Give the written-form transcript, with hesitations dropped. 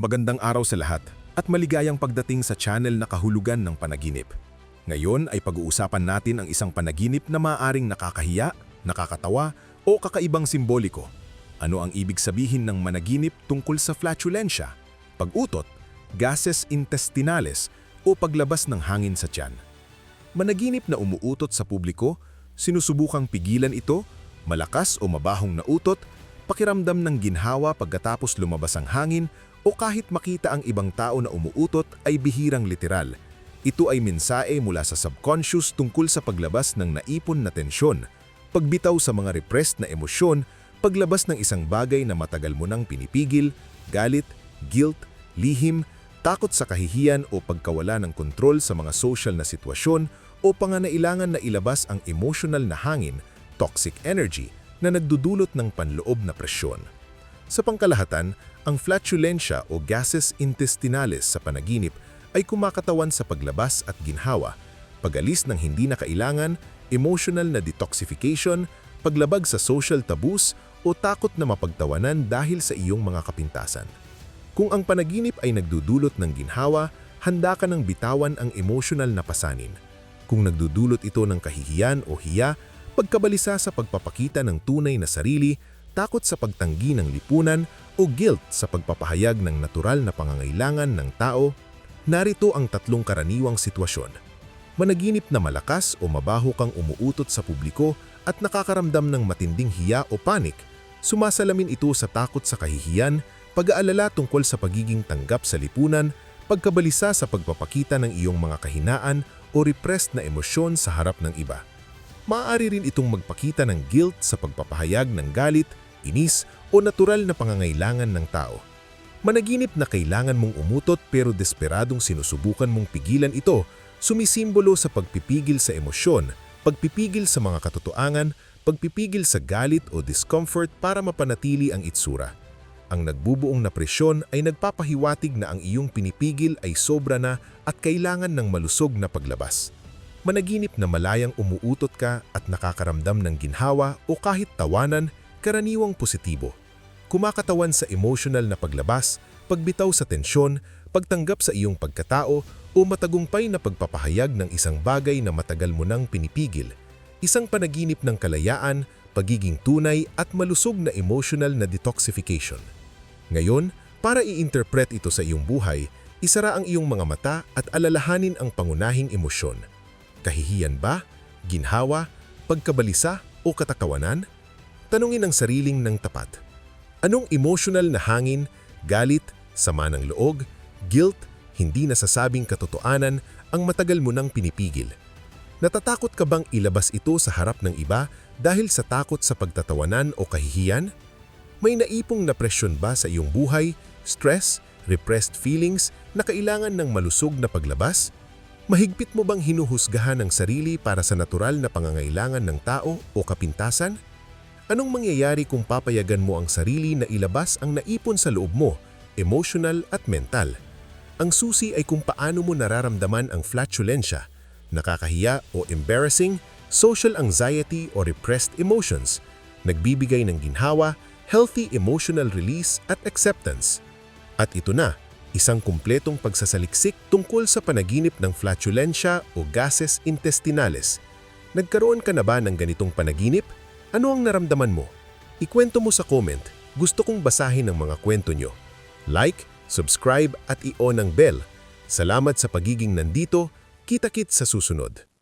Magandang araw sa lahat at maligayang pagdating sa channel na Kahulugan ng Panaginip. Ngayon ay pag-uusapan natin ang isang panaginip na maaaring nakakahiya, nakakatawa o kakaibang simboliko. Ano ang ibig sabihin ng managinip tungkol sa flatulensya, pag-utot, gases intestinales o paglabas ng hangin sa tiyan? Managinip na umuutot sa publiko, sinusubukang pigilan ito, malakas o mabahong na utot, pakiramdam ng ginhawa pagkatapos lumabas ang hangin, o kahit makita ang ibang tao na umuutot ay bihirang literal. Ito ay mensahe mula sa subconscious tungkol sa paglabas ng naipon na tensyon, pagbitaw sa mga repressed na emosyon, paglabas ng isang bagay na matagal mo nang pinipigil, galit, guilt, lihim, takot sa kahihiyan o pagkawala ng kontrol sa mga social na sitwasyon o pangangailangan na ilabas ang emotional na hangin, toxic energy, na nagdudulot ng panloob na presyon. Sa pangkalahatan, ang flatulensya o gases intestinales sa panaginip ay kumakatawan sa paglabas at ginhawa, pag-alis ng hindi na kailangan, emotional na detoxification, paglabag sa social taboos o takot na mapagtawanan dahil sa iyong mga kapintasan. Kung ang panaginip ay nagdudulot ng ginhawa, handa ka ng bitawan ang emotional na pasanin. Kung nagdudulot ito ng kahihiyan o hiya, pagkabalisa sa pagpapakita ng tunay na sarili, takot sa pagtanggi ng lipunan o guilt sa pagpapahayag ng natural na pangangailangan ng tao, narito ang tatlong karaniwang sitwasyon. Managinip na malakas o mabaho kang umuutot sa publiko at nakakaramdam ng matinding hiya o panik, sumasalamin ito sa takot sa kahihiyan, pag-aalala tungkol sa pagiging tanggap sa lipunan, pagkabalisa sa pagpapakita ng iyong mga kahinaan o repressed na emosyon sa harap ng iba. Maaari rin itong magpakita ng guilt sa pagpapahayag ng galit, inis o natural na pangangailangan ng tao. Managinip na kailangan mong umutot pero desperadong sinusubukan mong pigilan ito, sumisimbolo sa pagpipigil sa emosyon, pagpipigil sa mga katotohanan, pagpipigil sa galit o discomfort para mapanatili ang itsura. Ang nagbubuong na presyon ay nagpapahiwatig na ang iyong pinipigil ay sobra na at kailangan ng malusog na paglabas. Managinip na malayang umuutot ka at nakakaramdam ng ginhawa o kahit tawanan, karaniwang positibo. Kumakatawan sa emotional na paglabas, pagbitaw sa tensyon, pagtanggap sa iyong pagkatao o matagumpay na pagpapahayag ng isang bagay na matagal mo nang pinipigil. Isang panaginip ng kalayaan, pagiging tunay at malusog na emotional na detoxification. Ngayon, para i-interpret ito sa iyong buhay, isara ang iyong mga mata at alalahanin ang pangunahing emosyon. Kahihiyan ba? Ginhawa? Pagkabalisa? O katakawanan? Tanungin ang sariling ng tapat. Anong emotional na hangin, galit, sama ng loob, guilt, hindi nasasabing katotohanan ang matagal mo nang pinipigil? Natatakot ka bang ilabas ito sa harap ng iba dahil sa takot sa pagtatawanan o kahihiyan? May naipong na presyon ba sa iyong buhay, stress, repressed feelings na kailangan ng malusog na paglabas? Mahigpit mo bang hinuhusgahan ang sarili para sa natural na pangangailangan ng tao o kapintasan? Anong mangyayari kung papayagan mo ang sarili na ilabas ang naipon sa loob mo, emotional at mental? Ang susi ay kung paano mo nararamdaman ang flatulensya, nakakahiya o embarrassing, social anxiety o repressed emotions, nagbibigay ng ginhawa, healthy emotional release at acceptance. At ito na, isang kumpletong pagsasaliksik tungkol sa panaginip ng flatulensya o gases intestinales. Nagkaroon ka na ba ng ganitong panaginip? Ano ang naramdaman mo? Ikwento mo sa comment. Gusto kong basahin ang mga kwento nyo. Like, subscribe at i-on ang bell. Salamat sa pagiging nandito. Kita-kits sa susunod.